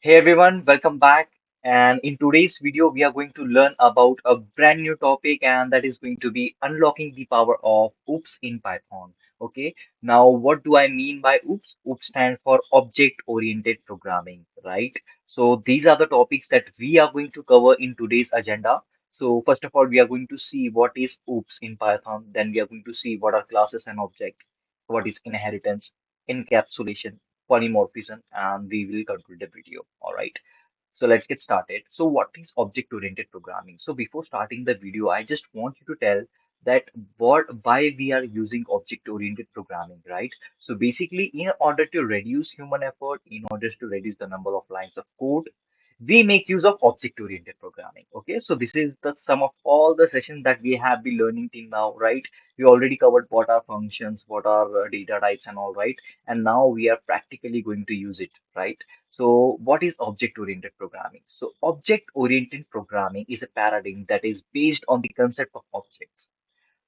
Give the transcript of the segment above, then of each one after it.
Hey everyone, welcome back. And in today's video, we are going to learn about a brand new topic, and that is going to be unlocking the power of OOPS in Python. Okay, now what do I mean by OOPS? OOPS stands for Object-Oriented Programming, right? So these are the topics that we are going to cover in today's agenda. So first of all, we are going to see what is OOPS in Python. Then we are going to see what are classes and object, what is inheritance, encapsulation, polymorphism, and we will conclude the video. All right. So let's get started. So what is object-oriented programming? So before starting the video, I just want you to tell that why we are using object-oriented programming, right? So basically, in order to reduce human effort, in order to reduce the number of lines of code, we make use of object-oriented programming. Okay, so this is the sum of all the sessions that we have been learning till now, right? We already covered what are functions, what are data types, and all, right? And now we are practically going to use it, right? So, what is object-oriented programming? So, object-oriented programming is a paradigm that is based on the concept of objects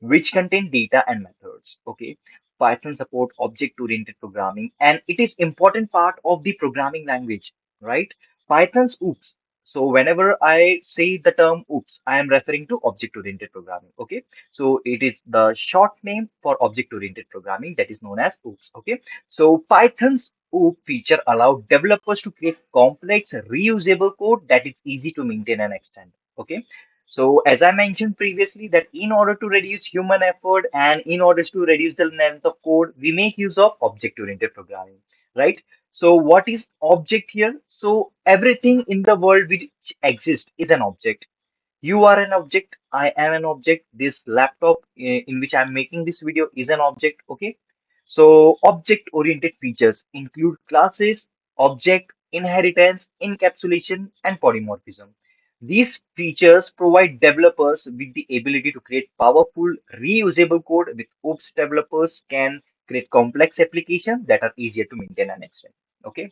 which contain data and methods. Okay, Python support object-oriented programming, and it is important part of the programming language, right? Python's OOPS. So whenever I say the term OOPS, I am referring to object-oriented programming. Okay, so it is the short name for object-oriented programming that is known as OOPS. Okay, so Python's OOP feature allow developers to create complex, reusable code that is easy to maintain and extend. Okay, so as I mentioned previously, that in order to reduce human effort and in order to reduce the length of code, we make use of object-oriented programming, right? So what is object here? So everything in the world which exists is an object. You are an object, I am an object. This laptop in which I'm making this video is an object, okay? So object-oriented features include classes, object, inheritance, encapsulation, and polymorphism. These features provide developers with the ability to create powerful, reusable code. With OOPS, developers can create complex applications that are easier to maintain and extend. Okay.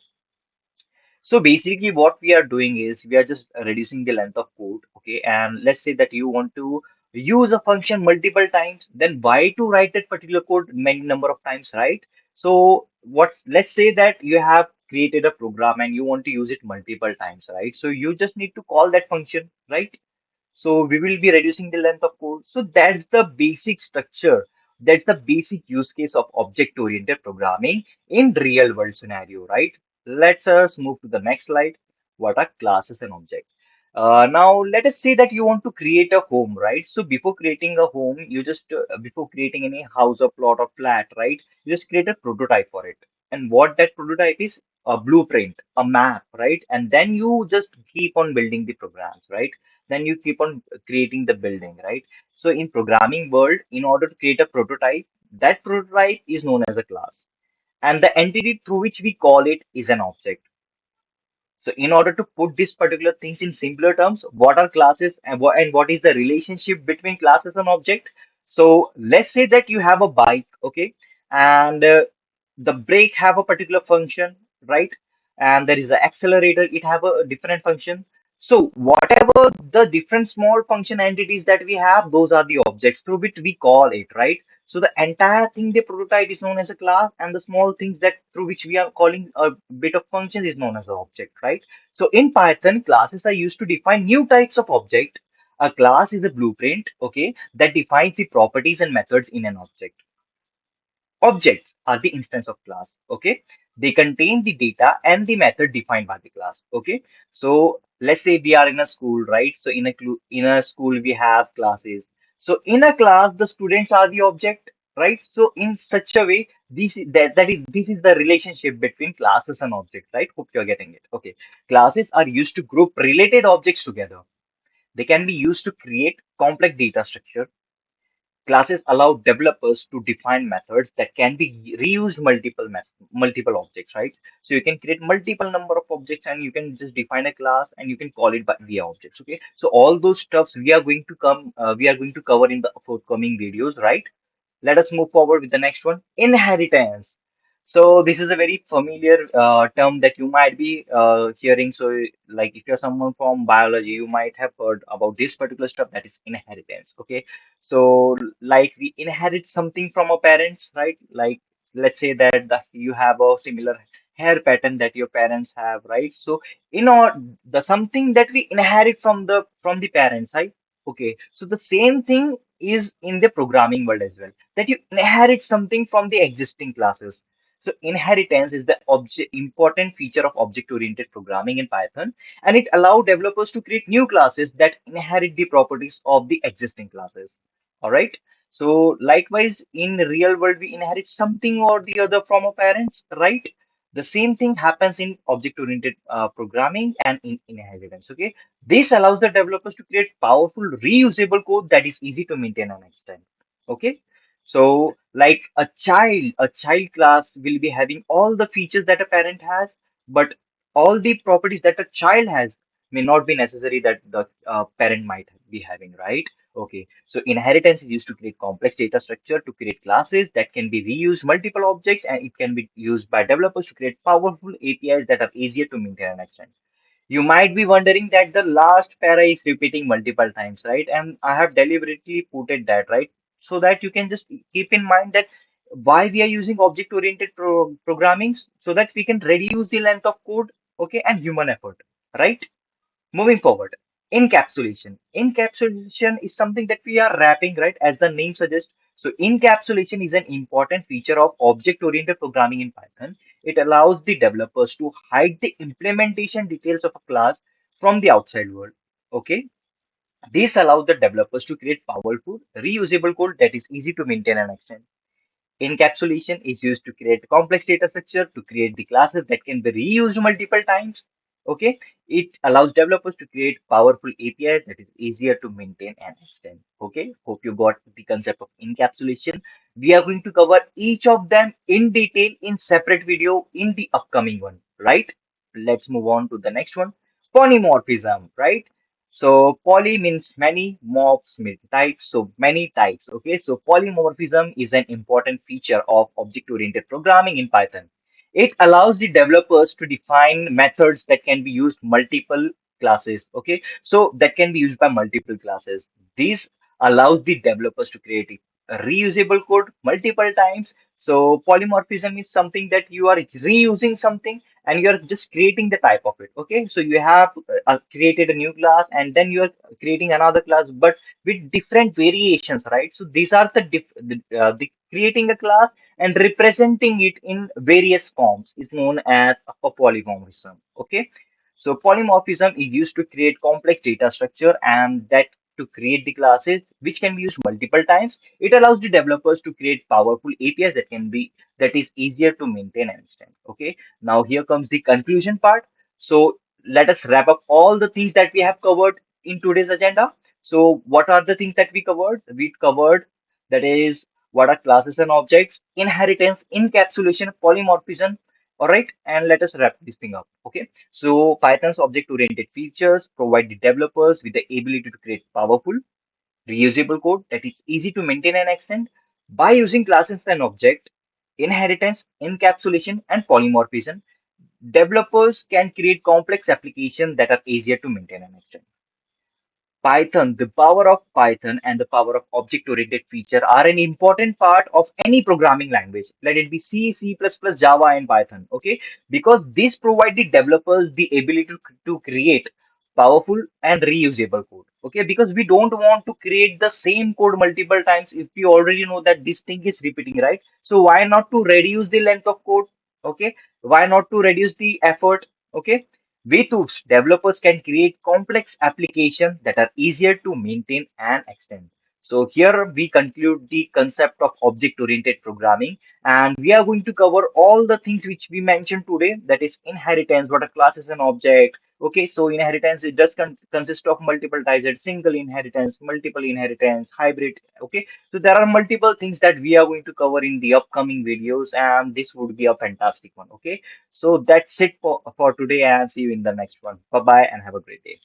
So basically, what we are doing is we are just reducing the length of code. Okay, and let's say that you want to use a function multiple times, then why to write that particular code many number of times, right? So what's let's say that you have created a program and you want to use it multiple times, right? So you just need to call that function, right? So we will be reducing the length of code. So that's the basic structure. That's the basic use case of object-oriented programming in real world scenario, right? Let's us move to the next slide. What are classes and objects? Now let us say that you want to create a home, right? So before creating a home, you just before creating any house or plot or flat, right? You just create a prototype for it. And what that prototype is, a blueprint, a map, right? And then you just keep on building the programs, right? Then you keep on creating the building, right? So in programming world, in order to create a prototype, that prototype is known as a class, and the entity through which we call it is an object. So in order to put these particular things in simpler terms, what are classes and what is the relationship between classes and object? So let's say that you have a bike, okay, and the brake have a particular function, right? And there is the accelerator, it have a different function. So whatever the different small function entities that we have, those are the objects through which we call it, right? So the entire thing, the prototype is known as a class, and the small things that through which we are calling a bit of function is known as an object, right? So in Python, classes are used to define new types of object. A class is a blueprint, okay, that defines the properties and methods in an object. Objects are the instance of class, okay? They contain the data and the method defined by the class, okay? So let's say we are in a school, right? So in a school we have classes. So in a class, the students are the object, right? So in such a way, this is the relationship between classes and objects, right? Hope you're getting it. Okay. Classes are used to group related objects together. They can be used to create complex data structure. Classes allow developers to define methods that can be reused multiple objects, right? So you can create multiple number of objects and you can just define a class and you can call it by via objects. Okay, so all those stuffs we are going to cover in the forthcoming videos, right? Let us move forward with the next one, inheritance. So this is a very familiar term that you might be hearing. So like if you're someone from biology, you might have heard about this particular stuff, that is inheritance. Okay. So like we inherit something from our parents, right? Like let's say that you have a similar hair pattern that your parents have, right? So in or the something that we inherit from the parents, right? Okay, so the same thing is in the programming world as well, that you inherit something from the existing classes. So inheritance is the important feature of object-oriented programming in Python, and it allows developers to create new classes that inherit the properties of the existing classes. All right. So likewise, in real world, we inherit something or the other from our parents, right? The same thing happens in object-oriented programming and in inheritance. Okay, this allows the developers to create powerful, reusable code that is easy to maintain and extend. Okay, so like a child class will be having all the features that a parent has, but all the properties that a child has may not be necessary that the parent might be having, right? Okay, so inheritance is used to create complex data structure to create classes that can be reused multiple objects, and it can be used by developers to create powerful APIs that are easier to maintain and extend. You might be wondering that the last para is repeating multiple times, right? And I have deliberately put it that, right? So that you can just keep in mind that why we are using object-oriented programming, so that we can reduce the length of code, okay, and human effort, right? Moving forward, encapsulation. Encapsulation is something that we are wrapping, right? As the name suggests. So encapsulation is an important feature of object-oriented programming in Python. It allows the developers to hide the implementation details of a class from the outside world. Okay. This allows the developers to create powerful, reusable code that is easy to maintain and extend. Encapsulation is used to create complex data structure to create the classes that can be reused multiple times. Okay, it allows developers to create powerful API that is easier to maintain and extend. Okay, hope you got the concept of encapsulation. We are going to cover each of them in detail in separate video in the upcoming one, right? Let's move on to the next one. Polymorphism, right? So poly means many, morphs means types, so many types. Okay, so polymorphism is an important feature of object-oriented programming in Python. It allows the developers to define methods that can be used multiple classes. Okay, so that can be used by multiple classes. This allows the developers to create a reusable code multiple times. So polymorphism is something that you are reusing something and you're just creating the type of it. Okay, so you have created a new class and then you're creating another class, but with different variations, right? So these are the creating a class and representing it in various forms is known as a polymorphism. Okay, so polymorphism is used to create complex data structure and that to create the classes which can be used multiple times. It allows the developers to create powerful APIs that is easier to maintain and extend. Okay, now here comes the conclusion part. So let us wrap up all the things that we have covered in today's agenda. So what are the things that we covered? We covered that is what are classes and objects, inheritance, encapsulation, polymorphism. All right, and let us wrap this thing up. Okay, so Python's object-oriented features provide the developers with the ability to create powerful, reusable code that is easy to maintain and extend by using classes and objects, inheritance, encapsulation, and polymorphism. Developers can create complex applications that are easier to maintain and extend. Python, the power of Python and the power of object-oriented feature are an important part of any programming language. Let it be C, C++, Java, and Python. Okay, because this provide the developers the ability to create powerful and reusable code. Okay, because we don't want to create the same code multiple times if we already know that this thing is repeating, right? So why not to reduce the length of code? Okay, why not to reduce the effort? Okay, with OOPs, developers can create complex applications that are easier to maintain and extend. So here we conclude the concept of object-oriented programming, and we are going to cover all the things which we mentioned today. That is inheritance, what a class is an object. Okay, so inheritance it does consist of multiple types. It's single inheritance, multiple inheritance, hybrid. Okay, so there are multiple things that we are going to cover in the upcoming videos, and this would be a fantastic one. Okay. So that's it for today and see you in the next one. Bye bye and have a great day.